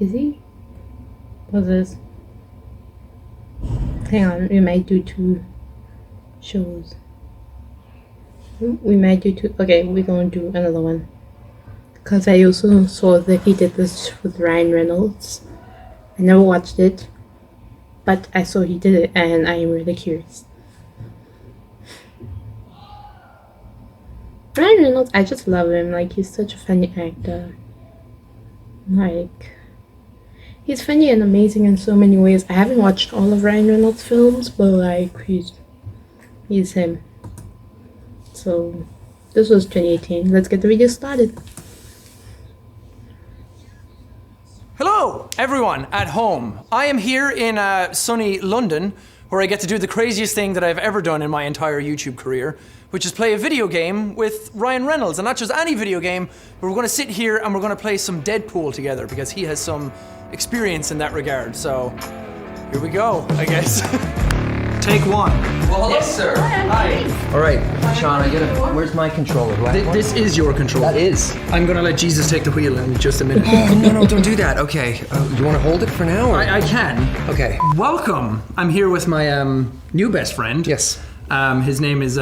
Is he? What's this? Hang on, we might do 2 shows. We might do 2. Okay, we're gonna do another one. Because I also saw that he did this with Ryan Reynolds. I never watched it, but I saw he did it and I am really curious. Ryan Reynolds, I just love him. Like, he's such a funny actor. Like, he's funny and amazing in so many ways. I haven't watched all of Ryan Reynolds' films, but like, he's him. So, this was 2018. Let's get the video started. Hello, everyone at home. I am here in sunny London, where I get to do the craziest thing that I've ever done in my entire YouTube career, which is play a video game with Ryan Renolds. And not just any video game, but we're gonna sit here and we're gonna play some Deadpool together because he has some experience in that regard. So, here we go, I guess. Take 1. Well, hello, sir. Hi. All right, Sean, where's my controller? This is your controller. That is. I'm gonna let Jesus take the wheel in just a minute. Oh, no, don't do that. Okay, you want to hold it for now? Or? I can. Okay. Welcome. I'm here with my new best friend. Yes. His name is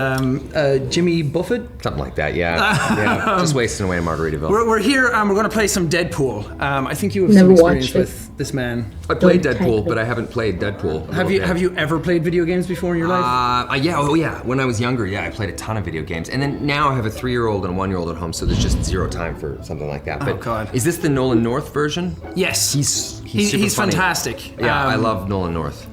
Jimmy Buffett. Something like that, yeah. Just wasting away in Margaritaville. We're here and we're going to play some Deadpool. I think you have Never some experience watched it. with this man. I played Don't Deadpool, type but it. I haven't played Deadpool. Have you ever played video games before in your life? Yeah. When I was younger, I played a ton of video games. And then now I have a 3-year-old and a 1-year-old at home, so there's just zero time for something like that. But God. Is this the Nolan North version? Yes. He's super funny. fantastic. Yeah, I love Nolan North.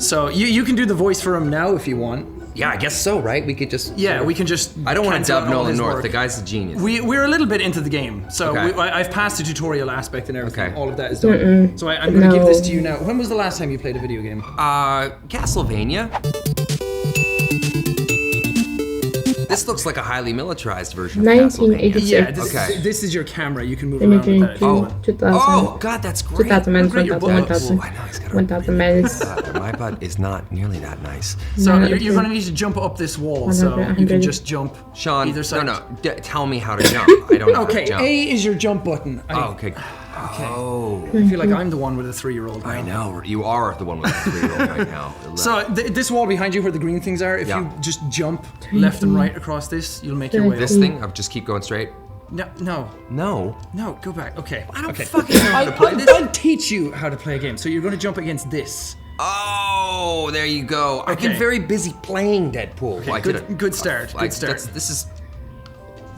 So you can do the voice for him now if you want. Yeah, I guess so, right? We could just... Yeah, we can just... I don't want to cancel dub out all Nolan his North. work. The guy's a genius. We're a little bit into the game, so Okay. I've passed the tutorial aspect and everything. Okay. All of that is done. So I'm going to give this to you now. When was the last time you played a video game? Castlevania. This looks like a highly militarized version of Castlevania. 1986. Yeah, Okay. this is your camera. You can move around with that. if you want. 2000. Oh, God, that's great. 2000 minus Look at your 1000, buttons. 1000. Oh, I know, he's got a 1000 minus My butt is not nearly that nice. So No, you're going to okay. need to jump up this wall, so 100, you can 100. just jump Sean, either side. no. Tell me how to jump. I don't know how Okay, to jump. A is your jump button. Oh, okay. Oh, I feel like I'm the one with a 3-year-old now. I know. You are the one with the 3-year-old right now. So this wall behind you where the green things are, if Yeah. you just jump left and right across this, you'll make your way This up. thing, I'll just keep going straight. No, No. go back. Okay. I don't okay. fucking know how to play this. I'll teach you how to play a game. So you're going to jump against this. Oh, there you go. I've been Okay. very busy playing Deadpool. Okay, Well, I did good start. Good start. This is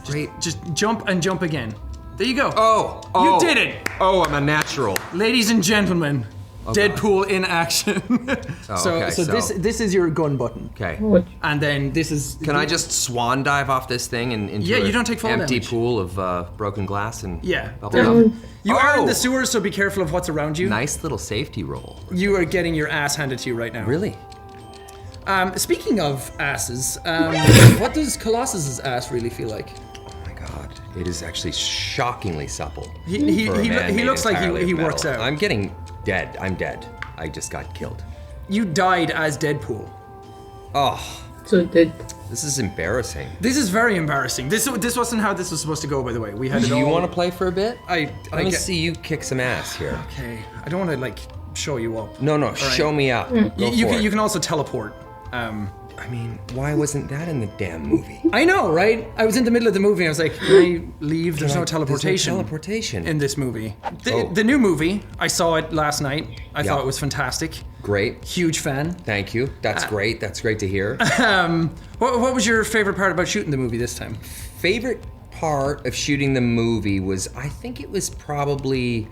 great. Just jump and jump again. There you go. Oh, You did it. Oh, I'm a natural. Ladies and gentlemen, Deadpool in action. okay, so so- this is your gun button. Okay. What? And then this is... Can I just swan dive off this thing and into Yeah, an you don't take fall empty damage. pool of broken glass and Yeah. bubble There- gum? You are in Oh. the sewers, so be careful of what's around you. Nice little safety roll. You are getting your ass handed to you right now. Really? Speaking of asses, what does Colossus's ass really feel like? Oh my God! It is actually shockingly supple. He for a man made looks like entirely he of works metal. out. I'm getting dead. I'm dead. I just got killed. You died as Deadpool. Oh, So did this is embarrassing. This is very embarrassing. This wasn't how this was supposed to go, by the way. We had it Do all. you want to play for a bit? I Let me get- see you kick some ass here. Okay, I don't want to like show you up. No, show me up. Go You for it. can also teleport. I mean, why wasn't that in the damn movie? I know, right? I was in the middle of the movie. I was like, can I leave? There's no There's no teleportation. teleportation. In this movie. Oh. The new movie, I saw it last night. I thought it was fantastic. Great. Huge fan. Thank you. That's great. That's great to hear. What was your favorite part about shooting the movie this time? Favorite part of shooting the movie was, I think it was probably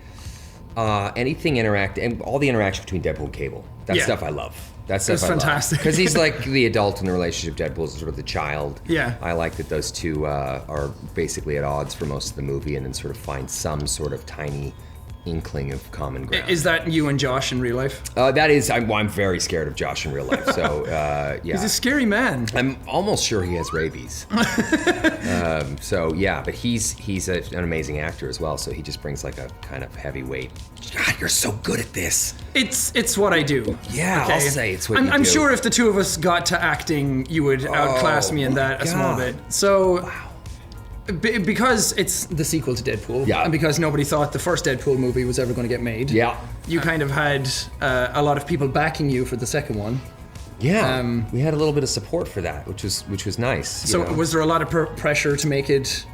anything and all the interaction between Deadpool and Cable. That Yeah. stuff I love. That stuff It's I love. fantastic. Because he's like the adult in the relationship. Deadpool is sort of the child. Yeah. I like that those two are basically at odds for most of the movie, and then sort of find some sort of tiny inkling of common ground. Is that you and Josh in real life? That is, I'm very scared of Josh in real life. So yeah. He's a scary man. I'm almost sure he has rabies. So yeah, but he's an amazing actor as well. So he just brings like a kind of heavy weight. God, you're so good at this. It's what I do. Yeah, I'll say it's what you I'm do. sure if the two of us got to acting, you would outclass me in my that a small God. bit. So, Because it's the sequel to Deadpool, Yeah. and because nobody thought the first Deadpool movie was ever going to get made, Yeah. you kind of had a lot of people backing you for the second one. Yeah, we had a little bit of support for that, which was nice. So you know? was there a lot of pressure to make it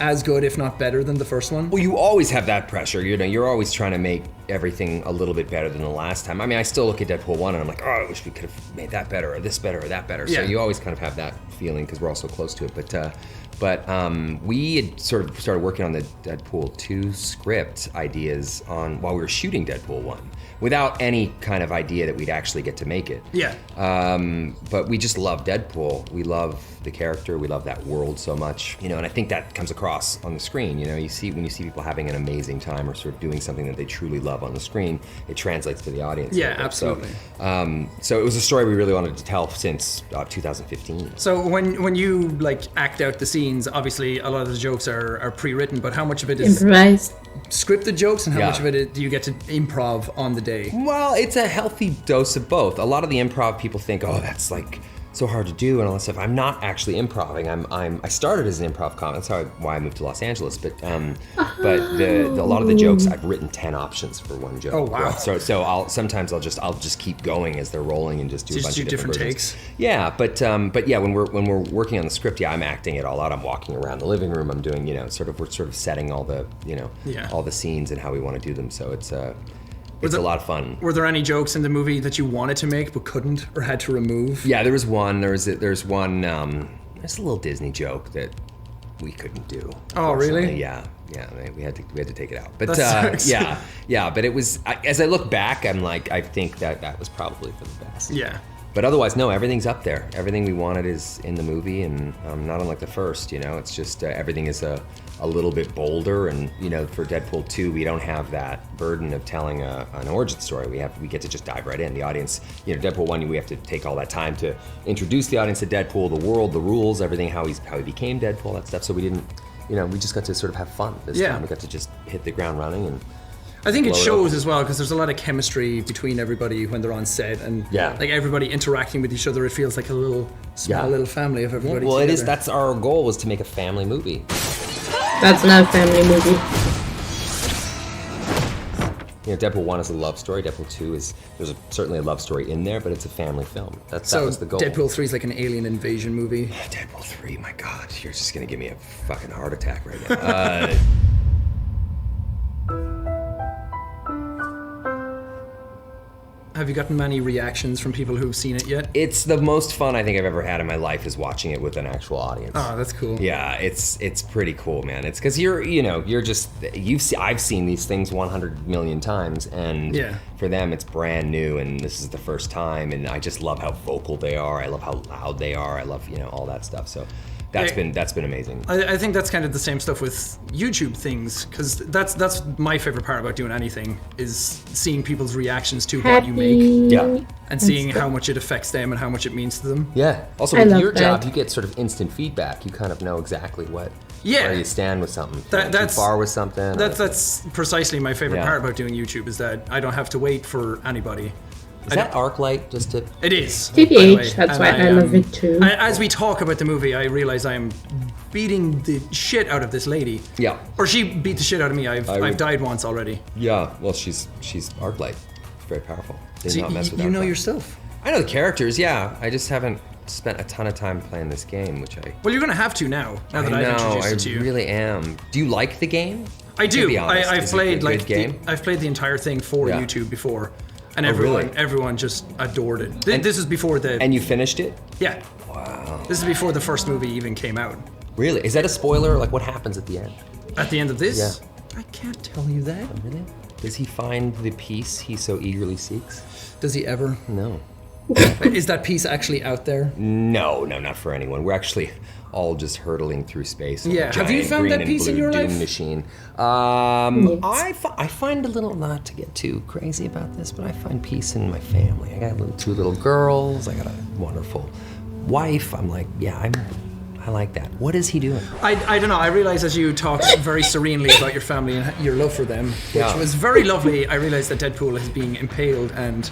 as good, if not better, than the first one? Well, you always have that pressure. You know, you're always trying to make everything a little bit better than the last time. I mean, I still look at Deadpool 1 and I'm like, oh, I wish we could have made that better, or this better, or that better. So Yeah. you always kind of have that feeling because we're all so close to it. But we had sort of started working on the Deadpool 2 script ideas while we were shooting Deadpool 1, without any kind of idea that we'd actually get to make it. Yeah. But we just love Deadpool. We love the character. We love that world so much, you know. And I think that comes across on the screen. You know, when you see people having an amazing time or sort of doing something that they truly love on the screen, it translates to the audience. Yeah, absolutely. So it was a story we really wanted to tell since 2015. So when you like act out the scenes, obviously a lot of the jokes are pre-written, but how much of it is Improvised. scripted jokes, and how Yeah. much of it do you get to improv on the day? Well, it's a healthy dose of both. A lot of the improv people think, oh, that's like so hard to do and all that stuff. I'm not actually improving. I started as an improv comic. That's why I moved to Los Angeles. But a lot of the jokes, I've written 10 options for one joke. Oh, wow. So I'll just keep going as they're rolling and just do a bunch of different takes. Yeah, but yeah, when we're working on the script, yeah, I'm acting it all out. I'm walking around the living room. I'm doing, we're sort of setting all the, all the scenes and how we want to do them. So it's a lot of fun. Were there any jokes in the movie that you wanted to make but couldn't or had to remove? Yeah, there was one. There's one. There's a little Disney joke that we couldn't do. Oh, really? Unfortunately. Yeah. We had to take it out. But That sucks. yeah. But it was. As I look back, I'm like, I think that was probably for the best. Yeah. But otherwise, no, everything's up there. Everything we wanted is in the movie, and not unlike the first, it's just everything is a little bit bolder, and for Deadpool 2, we don't have that burden of telling an origin story. We get to just dive right in. The audience, Deadpool 1, we have to take all that time to introduce the audience to Deadpool, the world, the rules, everything, how he became Deadpool, that stuff. So we didn't, we just got to sort of have fun this time. We got to just hit the ground running and. I think it shows as well because there's a lot of chemistry between everybody when they're on set, and like everybody interacting with each other. It feels like a small little family of everybody. Well, together. it is. That's our goal, was to make a family movie. That's not a family movie. Deadpool 1 is a love story. Deadpool 2 there's certainly a love story in there, but it's a family film. That was the goal. Deadpool 3 is like an alien invasion movie. Deadpool 3, my God, you're just gonna give me a fucking heart attack right now. Have you gotten many reactions from people who've seen it yet? It's the most fun I think I've ever had in my life, is watching it with an actual audience. Oh, that's cool. Yeah, it's pretty cool, man. It's because I've seen these things 100 million times, and for them it's brand new, and this is the first time, and I just love how vocal they are. I love how loud they are. I love all that stuff. So. That's been amazing. I think that's kind of the same stuff with YouTube things, because that's my favorite part about doing anything, is seeing people's reactions to what you make. Yeah. And seeing how much it affects them and how much it means to them. Yeah. Also, with your job, you get sort of instant feedback. You kind of know exactly where you stand with something. That's too far with something. That's precisely my favorite part about doing YouTube, is that I don't have to wait for anybody. Is that ArcLight just to... It is. TBH, that's why I love it too. As we talk about the movie, I realize I'm beating the shit out of this lady. Yeah. Or she beat the shit out of me. I've died once already. Yeah, well, she's ArcLight. Very powerful. So not mess with you know ArcLight. yourself. I know the characters, yeah. I just haven't spent a ton of time playing this game, which I... Well, you're going to have to now that I've introduced it to you. I really am. Do you like the game? I do. Be honest. I've played I've played the entire thing for YouTube before. And everyone just adored it. This is before the... And you finished it? Yeah. Wow. This is before the first movie even came out. Really? Is that a spoiler? Like, what happens at the end? At the end of this? Yeah. I can't tell you that. Oh, really? Does he find the peace he so eagerly seeks? Does he ever? No. Is that peace actually out there? No, not for anyone. We're actually all just hurtling through space. Yeah. Have you found that peace in your life? Doom machine. I find a little, not to get too crazy about this, but I find peace in my family. I got two little girls. I got a wonderful wife. I'm like, I like that. What is he doing? I don't know. I realized as you talked very serenely about your family and your love for them, which was very lovely, I realized that Deadpool is being impaled and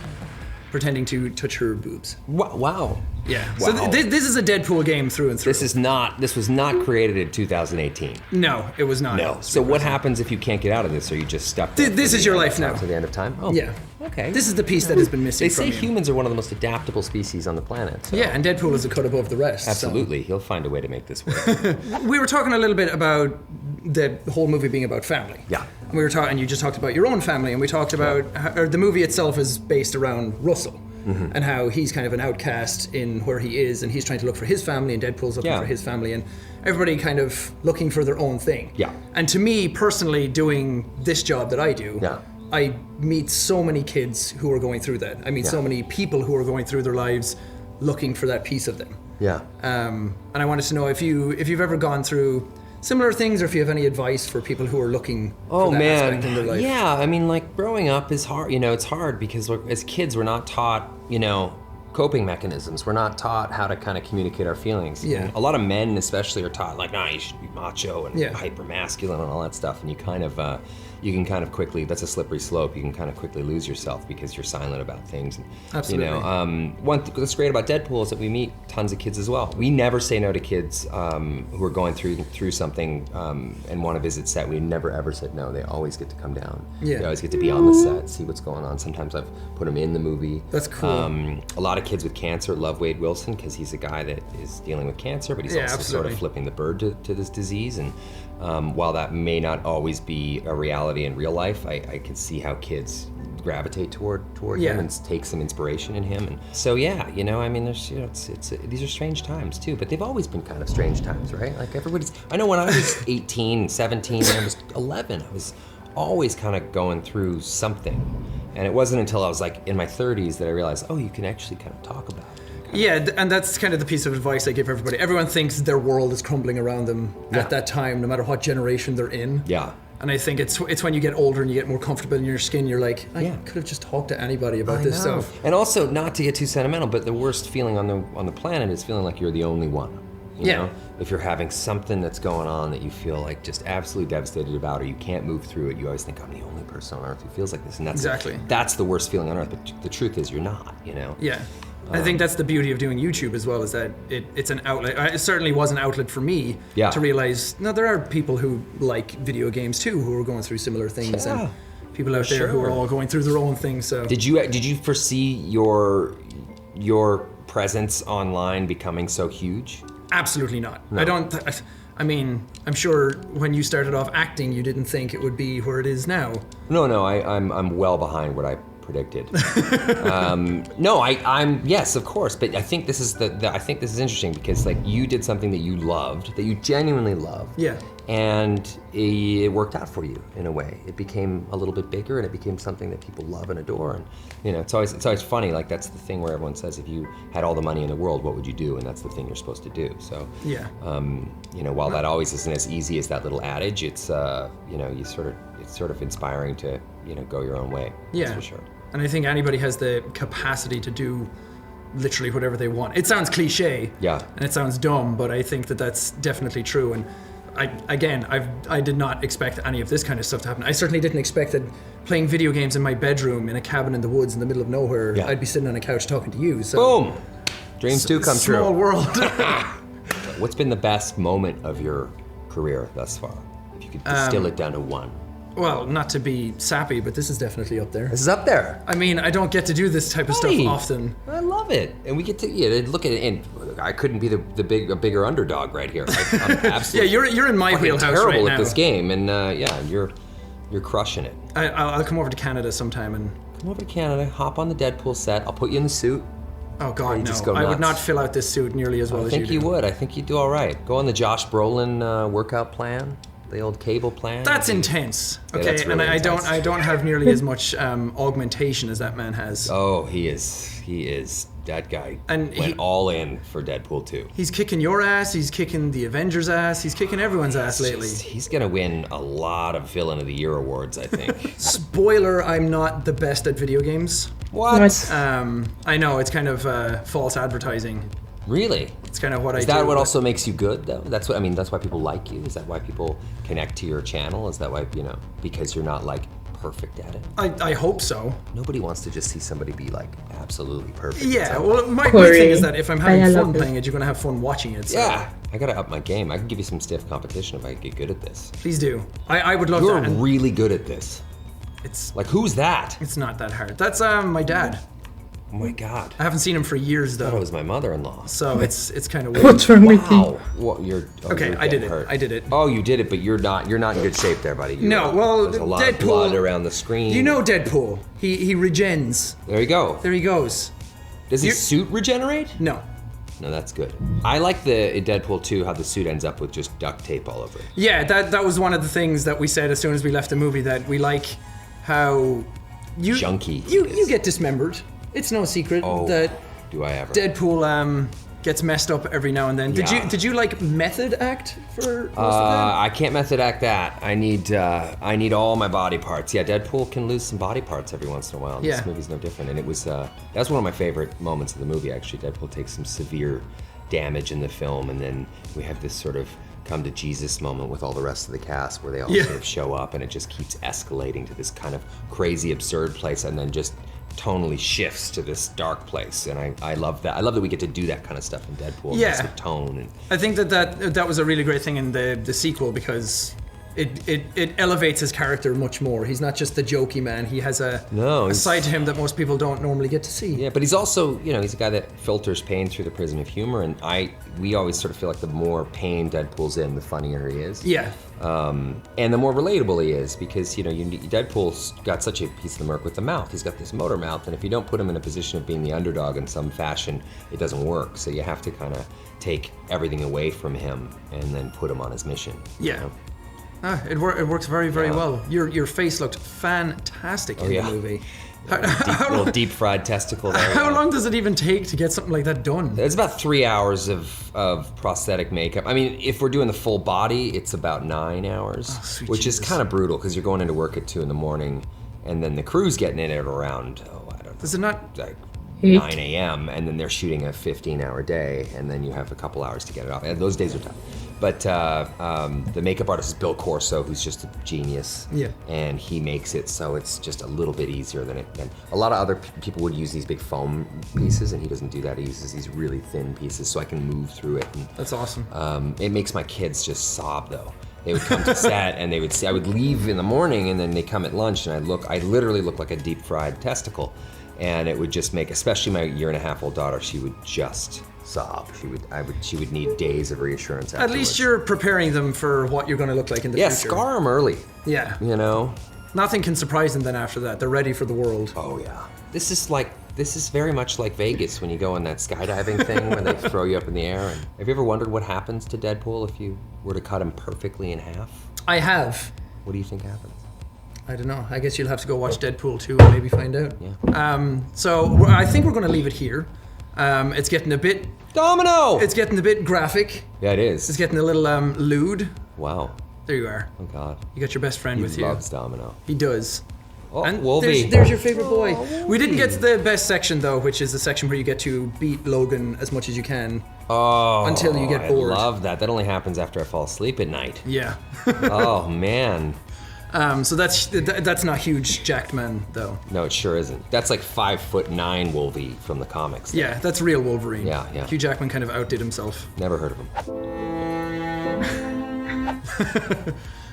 pretending to touch her boobs. Wow. Yeah. Wow. So this is a Deadpool game through and through. This was not created in 2018. No, it was not. No. So what happens if you can't get out of this? Are you just stuck there This is your life now. to the end of time? Oh. Yeah. Okay. This is the piece that has been missing They from say you. humans are one of the most adaptable species on the planet. So. Yeah, and Deadpool is a cut above the rest. so. Absolutely. He'll find a way to make this work. We were talking a little bit about the whole movie being about family. Yeah. And we were talking, and you just talked about your own family, and we talked about how the movie itself is based around Russell. And how he's kind of an outcast in where he is, and he's trying to look for his family, and Deadpool's looking for his family, and everybody kind of looking for their own thing. Yeah. And to me, personally, doing this job that I do, I meet so many kids who are going through that. I meet so many people who are going through their lives looking for that piece of them. Yeah. And I wanted to know if you've ever gone through similar things, or if you have any advice for people who are looking for that aspect in their life. Yeah, I mean, like, growing up is hard. You know, it's hard because as kids, we're not taught, you know, coping mechanisms. We're not taught how to kind of communicate our feelings. Yeah. And a lot of men especially are taught, like, nah, you should be macho and hyper masculine and all that stuff. And you kind of, you can kind of quickly, that's a slippery slope. You can kind of quickly lose yourself because you're silent about things. And, Absolutely. You know, one thing that's great about Deadpool is that we meet tons of kids as well. We never say no to kids who are going through something and want to visit set. We never ever said no. They always get to come down. Yeah. They always get to be on the set, see what's going on. Sometimes I've put them in the movie. That's cool. A lot of kids with cancer love Wade Wilson because he's a guy that is dealing with cancer, but he's also sort of flipping the bird to this disease. And while that may not always be a reality in real life, I can see how kids gravitate toward him and take some inspiration in him. And so you know, I mean, there's, you know, these are strange times too, but they've always been kind of strange times, right? Like I know when I was 18, 17, when I was 11, I was always kind of going through something. And it wasn't until I was like in my 30s that I realized, oh, you can actually kind of talk about it. Yeah, and that's kind of the piece of advice I give everybody. Everyone thinks their world is crumbling around them at that time, no matter what generation they're in. Yeah. And I think it's when you get older and you get more comfortable in your skin, you're like, I could have just talked to anybody about this stuff. And also, not to get too sentimental, but the worst feeling on the planet is feeling like you're the only one. You know? If you're having something that's going on that you feel like just absolutely devastated about, or you can't move through it, you always think, I'm the only person on earth who feels like this. And that's the worst feeling on earth. But the truth is, you're not. You know. Yeah. I think that's the beauty of doing YouTube as well, is that it's an outlet. It certainly was an outlet for me to realize, no, there are people who like video games too, who are going through similar things, and people out there who are all going through their own things. So did you foresee your presence online becoming so huge? Absolutely not. No. I mean, I'm sure when you started off acting, you didn't think it would be where it is now. No, I'm well behind what I predicted. I'm yes, of course, but I think this is I think this is interesting because like you did something that you loved, that you genuinely loved. Yeah. And it worked out for you in a way. It became a little bit bigger, and it became something that people love and adore. And you know, it's always funny. Like that's the thing where everyone says, if you had all the money in the world, what would you do? And that's the thing you're supposed to do. So you know, while that always isn't as easy as that little adage, it's you know, it's sort of inspiring to go your own way. Yeah, that's for sure. And I think anybody has the capacity to do literally whatever they want. It sounds cliche, and it sounds dumb, but I think that that's definitely true. And I did not expect any of this kind of stuff to happen. I certainly didn't expect that playing video games in my bedroom in a cabin in the woods in the middle of nowhere, I'd be sitting on a couch talking to you. So boom, dreams do come true. Small world. What's been the best moment of your career thus far? If you could distill it down to one. Well, not to be sappy, but this is definitely up there. This is up there. I mean, I don't get to do this type of stuff often. I love it, and we get to look at it. And I couldn't be a bigger underdog right here. I'm absolutely you're in my wheelhouse terrible right now. at this game, and you're crushing it. I'll come over to Canada sometime and come over to Canada. Hop on the Deadpool set. I'll put you in the suit. Oh God, no! I would not fill out this suit nearly as well as you do. I think you would. I think you'd do all right. Go on the Josh Brolin workout plan. The old cable plan. That's intense. Okay, that's really and intense. I don't have nearly as much augmentation as that man has. Oh, he is. That guy went all in for Deadpool 2. He's kicking your ass. He's kicking the Avengers' ass. He's kicking everyone's ass lately. He's gonna win a lot of Villain of the Year awards, I think. Spoiler: I'm not the best at video games. What? I know it's kind of false advertising. Really? It's kind of what I do. Is that what also makes you good, though? That's why people like you? Is that why people connect to your channel? Is that why, because you're not, like, perfect at it? I hope so. Nobody wants to just see somebody be like absolutely perfect. Yeah, well, my Corey, thing is that if I'm having I fun love playing it, you're going to have fun watching it. So Yeah, I gotta up my game. I can give you some stiff competition if I get good at this. please do. I would love You're that. And really good at this. it's Like, who's that? it's not that hard. That's my dad. Oh my God. I haven't seen him for years I thought it though, was my mother-in-law. so it's kind of weird. What's wrong with you? Wow. What you're? Oh, Okay, you're I did getting it. hurt. I did it. Oh, you did it, but you're not in good shape there, buddy. No, well, there's a lot of Deadpool- blood around the screen. You know Deadpool. He regens. There you go. There he goes. Does his you're- suit regenerate? No. No, that's good. I like in Deadpool 2 how the suit ends up with just duct tape all over it. Yeah, that was one of the things that we said as soon as we left the movie, that we like how you Junky he you is. get dismembered. It's no secret Oh, that do I ever? Deadpool gets messed up every now and then. Yeah. Did you like method act for most of that? I can't method act that. I need all my body parts. Yeah, Deadpool can lose some body parts every once in a while. Yeah. This movie's no different, and it was that's one of my favorite moments of the movie. Actually, Deadpool takes some severe damage in the film, and then we have this sort of come to Jesus moment with all the rest of the cast, where they all Yeah. sort of show up, and it just keeps escalating to this kind of crazy, absurd place, and then just tonally shifts to this dark place. And I love that. I love that we get to do that kind of stuff in Deadpool. Yeah. Mess with tone and. I think that was a really great thing in the sequel, because it elevates his character much more. He's not just the jokey man. He has a he's- side to him that most people don't normally get to see. Yeah, but he's also, he's a guy that filters pain through the prism of humor, and we always sort of feel like the more pain Deadpool's in, the funnier he is. Yeah. And the more relatable he is, because, Deadpool's got such a piece of the merc with the mouth. He's got this motor mouth, and if you don't put him in a position of being the underdog in some fashion, it doesn't work. So you have to kind of take everything away from him and then put him on his mission. you Yeah. know? It works very, very Yeah. well. Your face looked fantastic in yeah. the movie. Little deep fried testicle there. How yeah. long does it even take to get something like that done? It's about 3 hours of prosthetic makeup. I mean, if we're doing the full body, it's about 9 hours, sweet which is Jesus. kind of brutal because you're going into work at 2 a.m, and then the crew's getting in at around, I don't know, Does it not? like 8. 9 a.m., and then they're shooting a 15-hour day, and then you have a couple hours to get it off. And those days are tough. But the makeup artist is Bill Corso, who's just a genius. Yeah. And he makes it so it's just a little bit easier than a lot of other people would use these big foam pieces, and he doesn't do that. He uses these really thin pieces so I can move through it. And, That's awesome. it makes my kids just sob, though. They would come to set, and they would see, I would leave in the morning, and then they come at lunch, and I literally look like a deep fried testicle. And it would just make, especially my 1.5-year-old daughter, she would just sob. She would need days of reassurance At afterwards. least you're preparing them for what you're going to look like in the Yeah, future. scar them early, Yeah. Nothing can surprise them then after that. They're ready for the world. Oh yeah. This is very much like Vegas when you go on that skydiving thing where they throw you up in the air. And have you ever wondered what happens to Deadpool if you were to cut him perfectly in half? I have. What do you think happens? I don't know. I guess you'll have to go watch Deadpool 2 and maybe find out. Yeah. So I think we're going to leave it here. It's getting a bit Domino! graphic. Yeah, it is. It's getting a little lewd. Wow. There you are. Oh God. You got your best friend He with you. loves Domino. He does. Oh, And Wolvie. there's your favorite boy. We didn't get to the best section though, which is the section where you get to beat Logan as much as you can. Oh, Until you get bored. I love that. That only happens after I fall asleep at night. Yeah. Oh man. So that's not huge jacked man though. No, it sure isn't. That's like 5'9" Wolvie from the comics. Yeah, that's real Wolverine. Yeah, yeah. Hugh Jackman kind of outdid himself. Never heard of him.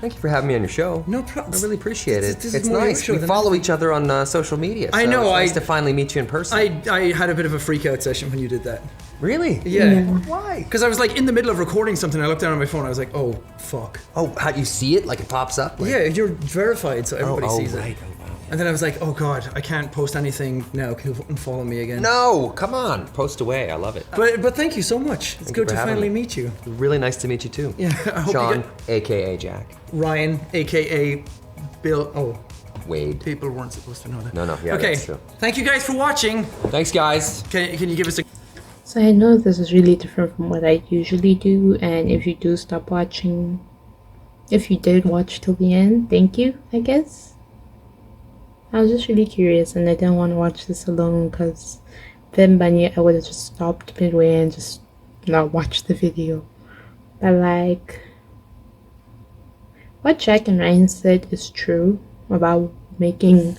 Thank you for having me on your show. No problem. I really appreciate it. This is It's more your nice. show We than follow each other on social media. So I know, It's nice I- to finally meet you in person. I had a bit of a freak out session when you did that. Really? Yeah. Why? Because I was like in the middle of recording something. I looked down at my phone. I was like, oh fuck. Oh, how you see it? Like it pops up? Like, Yeah, you're verified, so everybody sees right. it. Oh, wow. And then I was like, oh god, I can't post anything now. Can you follow me again? No, come on. Post away. I love it. But thank you so much. It's you good for to having finally me. meet you. Really nice to meet you too. Yeah, I hope Sean, you get aka Jack. Ryan, aka Bill. Oh, Wade. people weren't supposed to know that. No, yeah, Okay. that's true. Thank you guys for watching. Thanks, guys. Can you give us a? So I know this is really different from what I usually do, and if you do stop watching, if you did watch till the end, thank you, I guess. I was just really curious, and I didn't want to watch this alone, because then Bunny, I would have just stopped midway and just not watched the video. But like, what Jack and Ryan said is true about making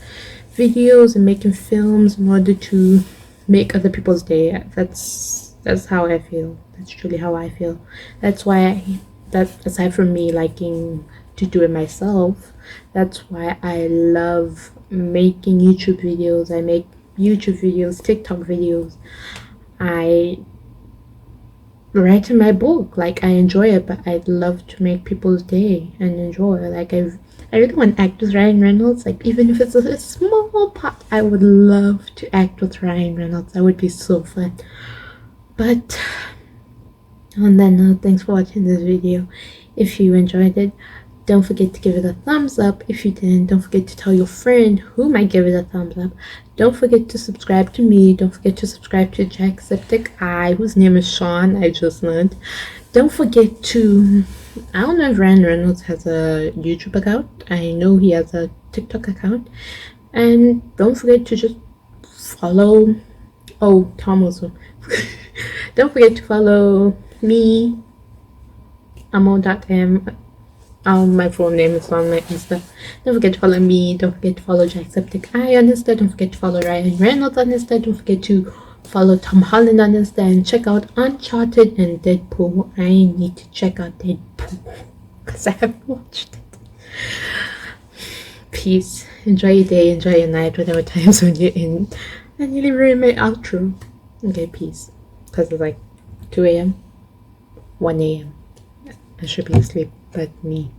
videos and making films in order to make other people's day. That's how I feel. That's truly how I feel. That's why that aside from me liking to do it myself, that's why I love making YouTube videos. I make YouTube videos, TikTok videos. I write in my book. Like, I enjoy it, but I'd love to make people's day and enjoy. Like, I really want to act with Ryan Reynolds. Like, even if it's a small part, I would love to act with Ryan Reynolds. That would be so fun. But on that note, thanks for watching this video. If you enjoyed it, don't forget to give it a thumbs up. If you didn't, don't forget to tell your friend who might give it a thumbs up. Don't forget to subscribe to me. Don't forget to subscribe to Jacksepticeye, whose name is Sean, I just learned. Don't forget to... I don't know if Ryan Renolds has a YouTube account. I know he has a TikTok account. And don't forget to just follow... Oh, Tom also. Don't forget to follow me, Amo.M. My full name is on my Insta. Don't forget to follow me. Don't forget to follow Jacksepticeye on Insta. Don't forget to follow Ryan Renolds on Insta. Don't forget to follow Tom Holland on Insta. And check out Uncharted and Deadpool. I need to check out Deadpool because I haven't watched it. Peace. Enjoy your day. Enjoy your night. Whatever time zone you're in. I nearly ruined my outro. Okay, peace. Because it's like 2 a.m. 1 a.m. I should be asleep, but me.